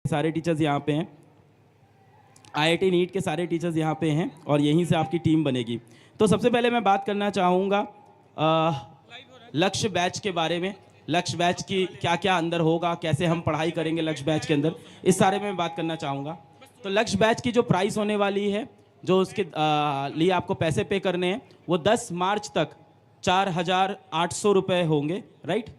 सारे टीचर्स यहाँ पे हैं, आईआईटी नीट के सारे टीचर्स यहाँ पे हैं और यहीं से आपकी टीम बनेगी। तो सबसे पहले मैं बात करना चाहूँगा लक्ष्य बैच के बारे में। लक्ष्य बैच की क्या क्या अंदर होगा, कैसे हम पढ़ाई करेंगे लक्ष्य बैच के अंदर, इस सारे में मैं बात करना चाहूँगा। तो लक्ष्य बैच की जो प्राइस होने वाली है, जो उसके लिए आपको पैसे पे करने हैं, वो 10 मार्च तक 4,800 रुपये होंगे, राइट।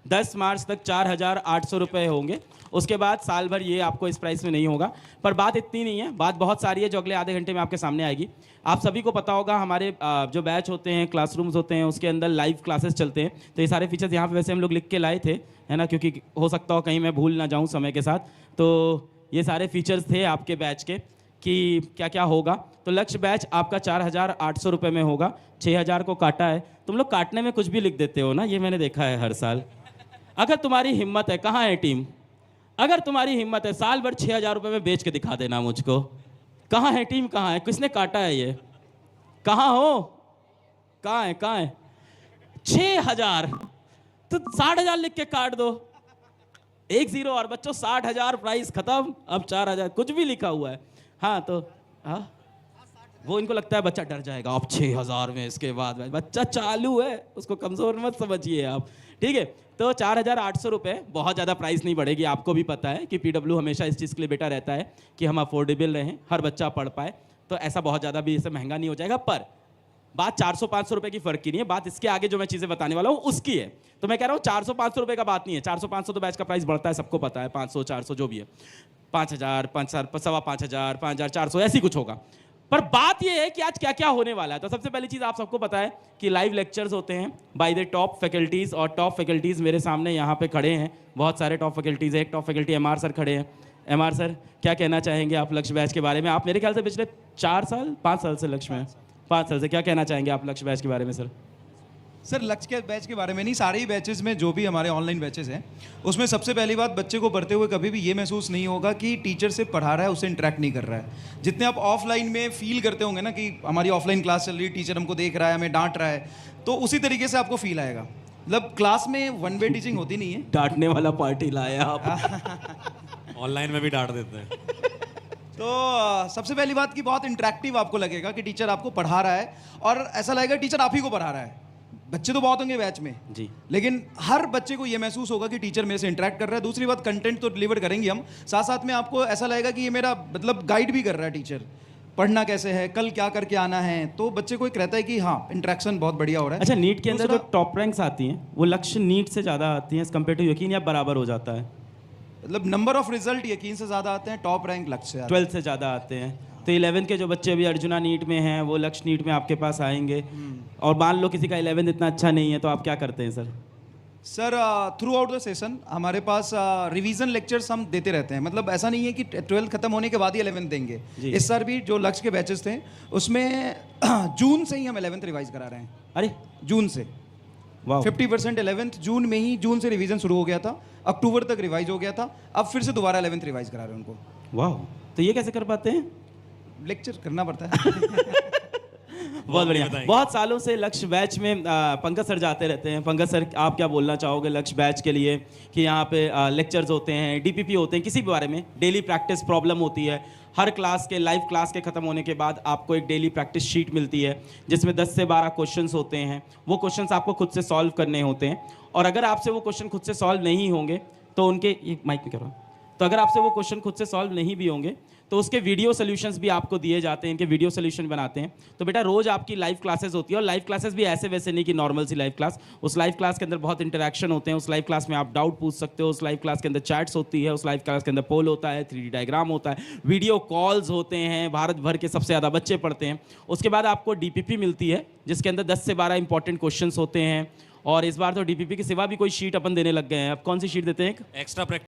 10 मार्च तक 4,800 रुपये होंगे। उसके बाद साल भर ये आपको इस प्राइस में नहीं होगा। पर बात इतनी नहीं है, बात बहुत सारी है जो अगले आधे घंटे में आपके सामने आएगी। आप सभी को पता होगा हमारे जो बैच होते हैं, क्लासरूम्स होते हैं, उसके अंदर लाइव क्लासेस चलते हैं। तो ये सारे फीचर्स यहाँ पे वैसे हम लोग लिख के लाए थे, है ना, क्योंकि हो सकता हो कहीं मैं भूल ना जाऊँ समय के साथ। तो ये सारे फीचर्स थे आपके बैच के कि क्या क्या होगा। तो लक्ष्य बैच आपका 4,800 रुपये में होगा। 6,000 को काटा है। तुम लोग काटने में कुछ भी लिख देते हो ना, ये मैंने देखा है हर साल। अगर तुम्हारी हिम्मत है, कहाँ है टीम, अगर तुम्हारी हिम्मत है साल भर 6,000 रुपये में बेच के दिखा देना मुझको। कहाँ है टीम, कहाँ है, किसने काटा है ये, कहाँ हो, कहाँ है 6,000, तो 60,000 लिख के काट दो, 1 0 और बच्चों 60,000 प्राइस खत्म। अब 4,000 कुछ भी लिखा हुआ है। हाँ तो हाँ, वो इनको लगता है बच्चा डर जाएगा अब 6,000 में, इसके बाद बच्चा चालू है, उसको कमज़ोर मत समझिए आप, ठीक है। तो 4,800 रुपये, बहुत ज़्यादा प्राइस नहीं बढ़ेगी। आपको भी पता है कि पीडब्ल्यू हमेशा इस चीज़ के लिए बेटा रहता है कि हम अफोर्डेबल रहें, हर बच्चा पढ़ पाए। तो ऐसा बहुत ज़्यादा भी इसे महंगा नहीं हो जाएगा। पर बात 400-500 रुपये की फ़र्क की नहीं है, बात इसके आगे जो मैं चीज़ें बताने वाला हूँ उसकी है। तो मैं कह रहा हूँ 400-500 रुपये का बात नहीं है। 400-500 तो बैच का प्राइस बढ़ता है, सबको पता है, 500-400 जो भी है, 5,000, 5,500, 5,400 ऐसी कुछ होगा। पर बात यह है कि आज क्या क्या होने वाला है। तो सबसे पहली चीज़ आप सबको पता है कि लाइव लेक्चर्स होते हैं बाय द टॉप फैकल्टीज़, और टॉप फैकल्टीज़ मेरे सामने यहाँ पे खड़े हैं। बहुत सारे टॉप फैकल्टीज़ हैं। एक टॉप फैकल्टी एमआर सर खड़े हैं। एमआर सर, क्या कहना चाहेंगे आप लक्ष्य बैच के बारे में? आप मेरे ख्याल से पिछले 5 साल से लक्ष्य में, 5 साल से, क्या कहना चाहेंगे आप लक्ष्य बैच के बारे में सर? सर लक्ष्य के बैच के बारे में नहीं, सारे ही बैचेस में जो भी हमारे ऑनलाइन बैचेस हैं, उसमें सबसे पहली बात, बच्चे को पढ़ते हुए कभी भी ये महसूस नहीं होगा कि टीचर से पढ़ा रहा है, उससे इंटरेक्ट नहीं कर रहा है। जितने आप ऑफलाइन में फील करते होंगे ना कि हमारी ऑफलाइन क्लास चल रही है, टीचर हमको देख रहा है, हमें डांट रहा है, तो उसी तरीके से आपको फील आएगा। मतलब क्लास में वन वे टीचिंग होती नहीं है। डांटने वाला पार्टी लाया आप। ऑनलाइन में भी डांट देते हैं। तो सबसे पहली बात कि बहुत इंटरेक्टिव आपको लगेगा कि टीचर आपको पढ़ा रहा है, और ऐसा लगेगा टीचर आप ही को पढ़ा रहा है। बच्चे तो बहुत होंगे बैच में जी, लेकिन हर बच्चे को ये महसूस होगा कि टीचर मेरे से इंटरेक्ट कर रहा है। दूसरी बात, कंटेंट तो डिलीवर करेंगे हम, साथ साथ में आपको ऐसा लगेगा कि ये मेरा मतलब गाइड भी कर रहा है टीचर, पढ़ना कैसे है, कल क्या करके आना है। तो बच्चे को एक रहता है कि हाँ, इंटरेक्शन बहुत बढ़िया हो रहा है। अच्छा, नीट के अंदर जो टॉप रैंक्स आती हैं वो लक्ष्य नीट से ज़्यादा आती हैं एज कम्पेयर टू यकीन, या बराबर हो जाता है? मतलब नंबर ऑफ रिजल्ट यकीन से ज़्यादा आते हैं, टॉप रैंक लक्ष्य से 12th से ज़्यादा आते हैं। तो 11th के जो बच्चे अभी अर्जुना नीट में हैं वो लक्ष्य नीट में आपके पास आएंगे। और मान लो किसी का 11th इतना अच्छा नहीं है, तो आप क्या करते हैं sir? Sir through out the session हमारे पास रिवीजन लेक्चर्स हम देते रहते हैं। मतलब ऐसा नहीं है कि 12th खत्म होने के बाद ही 11th देंगे। इस साल भी जो लक्ष्य के बैचेस थे उसमें जून से ही हम 11th रिवाइज करा रहे हैं। अरे जून से वाह, 50% 11th जून में ही, जून से रिवीजन शुरू हो गया था, अक्टूबर तक रिवाइज हो गया था, अब फिर से दोबारा 11th रिवाइज करा रहे हैं उनको। वाह, तो ये कैसे कर पाते हैं? लेक्चर करना पड़ता है। बहुत बढ़िया। बहुत सालों से लक्ष्य बैच में पंकज सर जाते रहते हैं। पंकज सर, आप क्या बोलना चाहोगे लक्ष्य बैच के लिए कि यहाँ पे लेक्चर्स होते हैं, डीपीपी होते हैं, किसी भी बारे में डेली प्रैक्टिस प्रॉब्लम होती है? हर क्लास के, लाइव क्लास के ख़त्म होने के बाद आपको एक डेली प्रैक्टिस शीट मिलती है जिसमें 10 से 12 क्वेश्चंस होते हैं। वो क्वेश्चंस आपको खुद से सॉल्व करने होते हैं, और अगर आपसे वो क्वेश्चन खुद से सॉल्व नहीं होंगे तो उनके, ये माइक में कह रहा हूँ, तो अगर आपसे वो क्वेश्चन खुद से सॉल्व नहीं भी होंगे तो उसके वीडियो सोल्यूशंस भी आपको दिए जाते हैं, इनके वीडियो सोल्यूशन बनाते हैं। तो बेटा रोज़ आपकी लाइव क्लासेस होती है, और लाइव क्लासेस भी ऐसे वैसे नहीं कि नॉर्मल सी लाइव क्लास। उस लाइव क्लास के अंदर बहुत इंटरेक्शन होते हैं। उस लाइव क्लास में आप डाउट पूछ सकते हो, उस लाइव क्लास के अंदर चैट्स होती है, उस लाइव क्लास के अंदर पोल होता है, 3D डायग्राम होता है, वीडियो कॉल्स होते हैं, भारत भर के सबसे ज़्यादा बच्चे पढ़ते हैं। उसके बाद आपको डीपीपी मिलती है जिसके अंदर 10 से 12 इंपॉर्टेंट क्वेश्चन होते हैं। और इस बार तो डीपीपी के सिवा भी कोई शीट अपन देने लग गए हैं। अब कौन सी शीट देते हैं? एक्स्ट्रा